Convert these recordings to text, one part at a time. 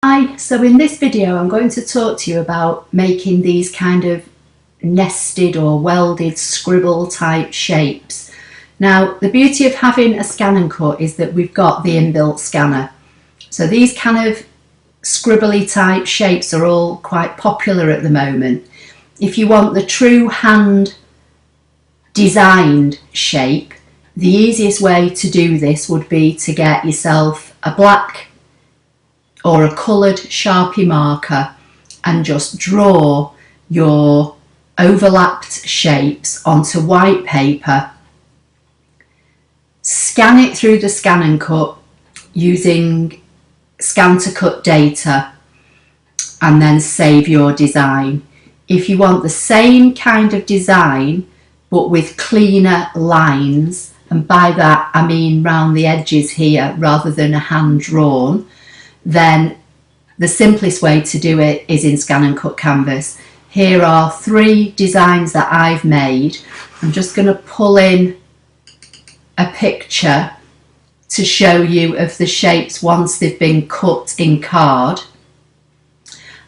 Hi, so in this video I'm going to talk to you about making these kind of nested or welded scribble type shapes. Now the beauty of having a ScanNCut is that we've got the inbuilt scanner. So these kind of scribbly type shapes are all quite popular at the moment. If you want the true hand designed shape, the easiest way to do this would be to get yourself a black or a coloured Sharpie marker and just draw your overlapped shapes onto white paper, scan it through the ScanNCut using ScanNCut data, and then save your design. If you want the same kind of design but with cleaner lines, and by that I mean round the edges here rather than a hand drawn, then the simplest way to do it is in ScanNCut Canvas. Here are 3 designs that I've made. I'm just going to pull in a picture to show you of the shapes once they've been cut in card,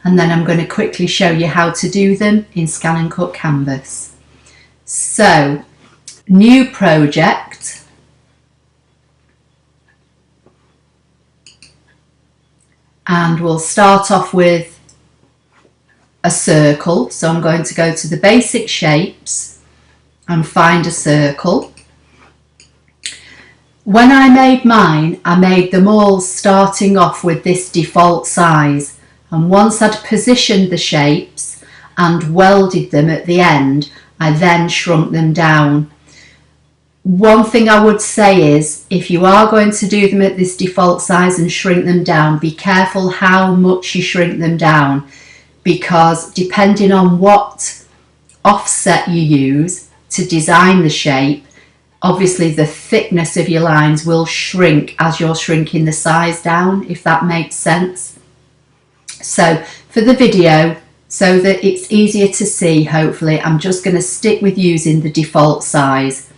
and then I'm going to quickly show you how to do them in ScanNCut Canvas. So, new project. And we'll start off with a circle. So I'm going to go to the basic shapes and find a circle. When I made mine, I made them all starting off with this default size. And once I'd positioned the shapes and welded them at the end, I then shrunk them down. One thing I would say is, if you are going to do them at this default size and shrink them down, be careful how much you shrink them down, because depending on what offset you use to design the shape, obviously the thickness of your lines will shrink as you're shrinking the size down, if that makes sense. So for the video, so that it's easier to see, hopefully, I'm just going to stick with using the default size.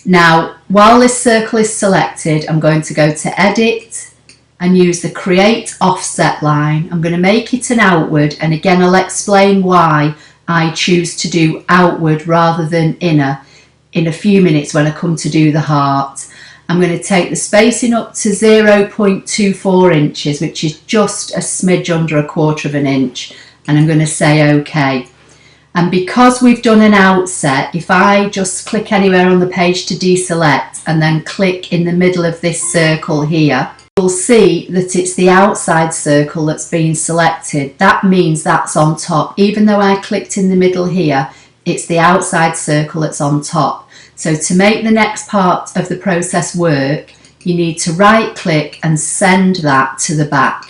Now, while this circle is selected, I'm going to go to Edit and use the Create Offset line. I'm going to make it an outward, and again I'll explain why I choose to do outward rather than inner in a few minutes when I come to do the heart. I'm going to take the spacing up to 0.24 inches, which is just a smidge under 1/4 inch, and I'm going to say OK. And because we've done an outset, if I just click anywhere on the page to deselect and then click in the middle of this circle here, you'll see that it's the outside circle that's been selected. That means that's on top. Even though I clicked in the middle here, it's the outside circle that's on top. So to make the next part of the process work, you need to right click and send that to the back,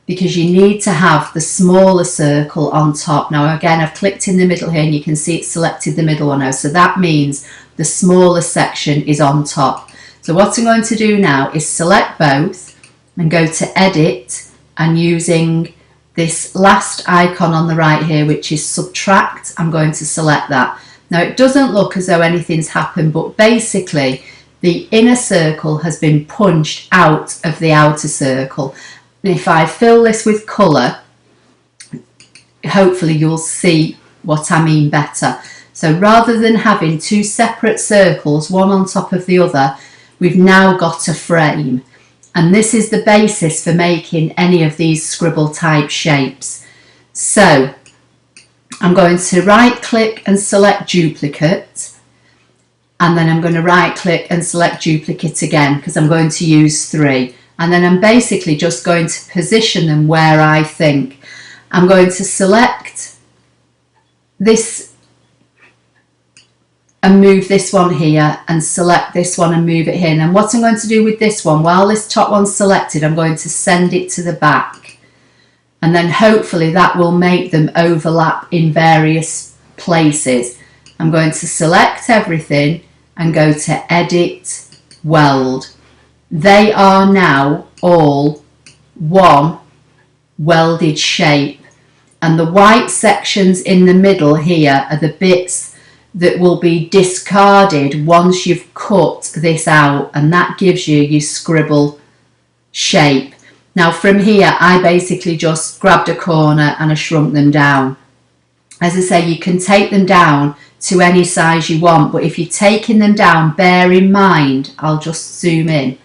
because you need to have the smaller circle on top. Now again, I've clicked in the middle here and you can see it's selected the middle one now, so that means the smaller section is on top. So what I'm going to do now is select both and go to Edit, and using this last icon on the right here, which is Subtract, I'm going to select that. Now it doesn't look as though anything's happened, but basically the inner circle has been punched out of the outer circle. If I fill this with colour, hopefully you'll see what I mean better. So rather than having 2 separate circles, one on top of the other, we've now got a frame. And this is the basis for making any of these scribble type shapes. So I'm going to right click and select duplicate, and then I'm going to right click and select duplicate again, because I'm going to use 3. And then I'm basically just going to position them where I think. I'm going to select this and move this one here, and select this one and move it here. And what I'm going to do with this one, while this top one's selected, I'm going to send it to the back. And then hopefully that will make them overlap in various places. I'm going to select everything and go to Edit, Weld. They are now all one welded shape, and the white sections in the middle here are the bits that will be discarded once you've cut this out, and that gives you your scribble shape. Now from here I basically just grabbed a corner and I shrunk them down. As I say, you can take them down to any size you want, but if you're taking them down, bear in mind, I'll just zoom in,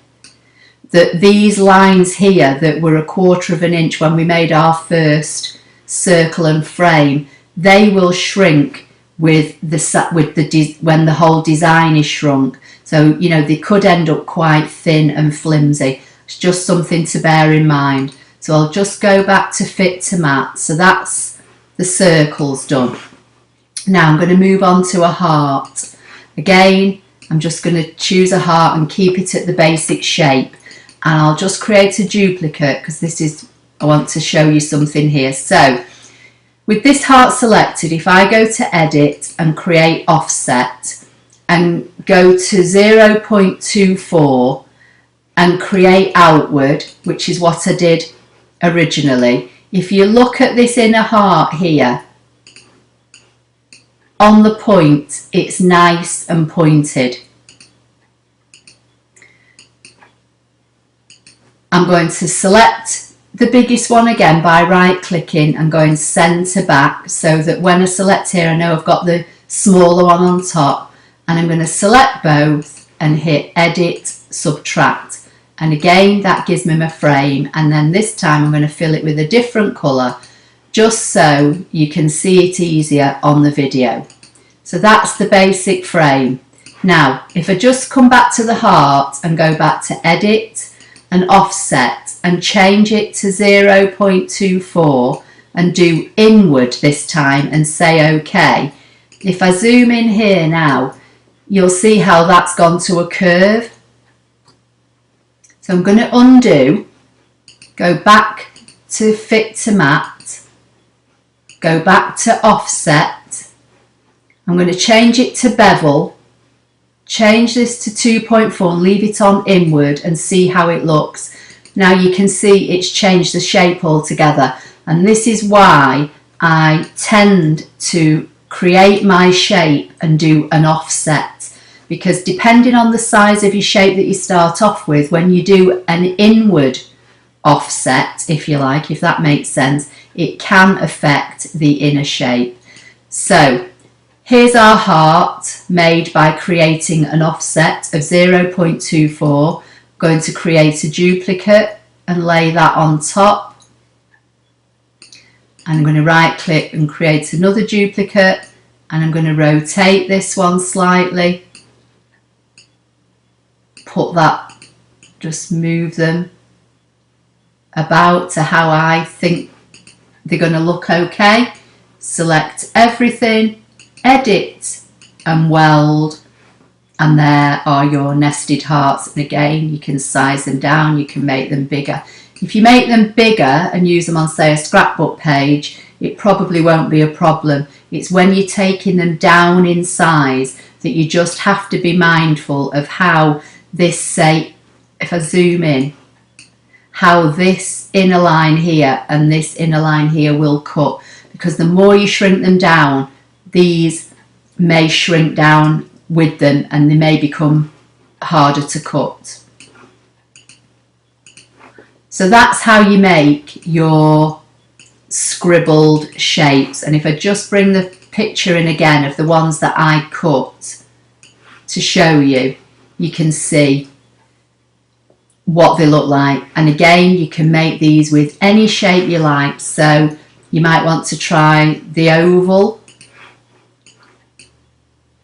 that these lines here that were 1/4 of an inch when we made our first circle and frame, they will shrink with when the whole design is shrunk. So, you know, they could end up quite thin and flimsy. It's just something to bear in mind. So I'll just go back to fit to mat. So that's the circles done. Now I'm going to move on to a heart. Again, I'm just going to choose a heart and keep it at the basic shape. And I'll just create a duplicate because this is, I want to show you something here. So with this heart selected, if I go to edit and create offset and go to 0.24 and create outward, which is what I did originally, if you look at this inner heart here, on the point, it's nice and pointed. I'm going to select the biggest one again by right clicking and going centre back, so that when I select here I know I've got the smaller one on top, and I'm going to select both and hit edit, subtract, and again that gives me my frame. And then this time I'm going to fill it with a different colour just so you can see it easier on the video. So that's the basic frame. Now if I just come back to the heart and go back to edit and offset and change it to 0.24 and do inward this time and say OK, if I zoom in here now, you'll see how that's gone to a curve. So I'm going to undo, go back to fit to mat, go back to offset, I'm going to change it to bevel, change this to 2.4 and leave it on inward and see how it looks. Now you can see it's changed the shape altogether, and this is why I tend to create my shape and do an offset, because depending on the size of your shape that you start off with, when you do an inward offset, if you like, if that makes sense, it can affect the inner shape. So here's our heart made by creating an offset of 0.24. Going to create a duplicate and lay that on top. And I'm going to right click and create another duplicate, and I'm going to rotate this one slightly. Put that, just move them about to how I think they're going to look okay. Select everything, edit and weld, and there are your nested hearts. And again, you can size them down, you can make them bigger. If you make them bigger and use them on, say, a scrapbook page, it probably won't be a problem. It's when you're taking them down in size that you just have to be mindful of how this, say, if I zoom in, how this inner line here and this inner line here will cut, because the more you shrink them down, these may shrink down with them and they may become harder to cut. So that's how you make your scribbled shapes. And if I just bring the picture in again of the ones that I cut to show you, you can see what they look like. And again, you can make these with any shape you like. So you might want to try the oval.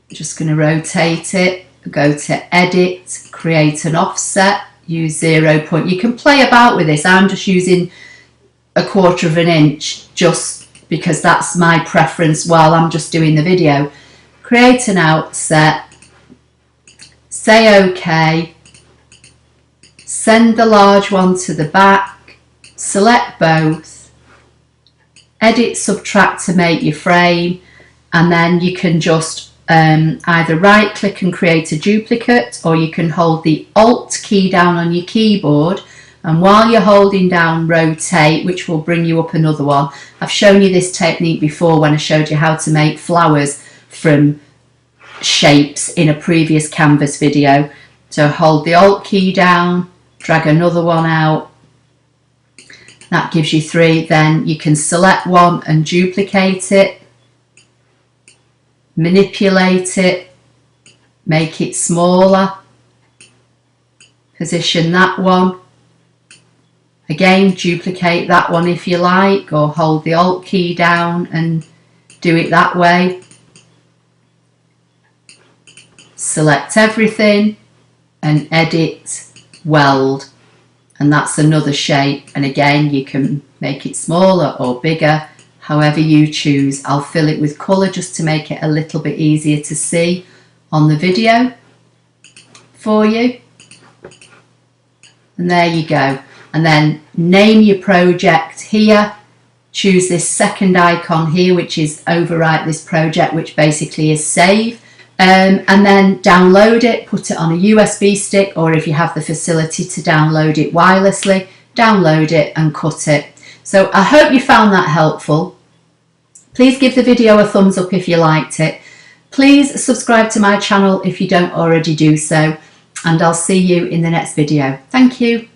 Just going to rotate it, go to edit, create an offset, use 0. You can play about with this. I'm just using 1/4 of an inch just because that's my preference while I'm just doing the video. Create an offset, say OK, send the large one to the back, select both, edit, subtract to make your frame, and then you can just either right click and create a duplicate, or you can hold the Alt key down on your keyboard, and while you're holding down rotate, which will bring you up another one. I've shown you this technique before when I showed you how to make flowers from shapes in a previous Canvas video. So hold the Alt key down, drag another one out, That gives you 3. Then you can select one and duplicate it, manipulate it, make it smaller, position that one. Again, duplicate that one if you like, or hold the Alt key down and do it that way. Select everything and edit, weld, and that's another shape. And again, you can make it smaller or bigger, however you choose. I'll fill it with colour just to make it a little bit easier to see on the video for you. And there you go. And then name your project here. Choose this second icon here, which is overwrite this project, which basically is save. And then download it, put it on a USB stick, or if you have the facility to download it wirelessly, download it and cut it. So I hope you found that helpful. Please give the video a thumbs up if you liked it. Please subscribe to my channel if you don't already do so, and I'll see you in the next video. Thank you.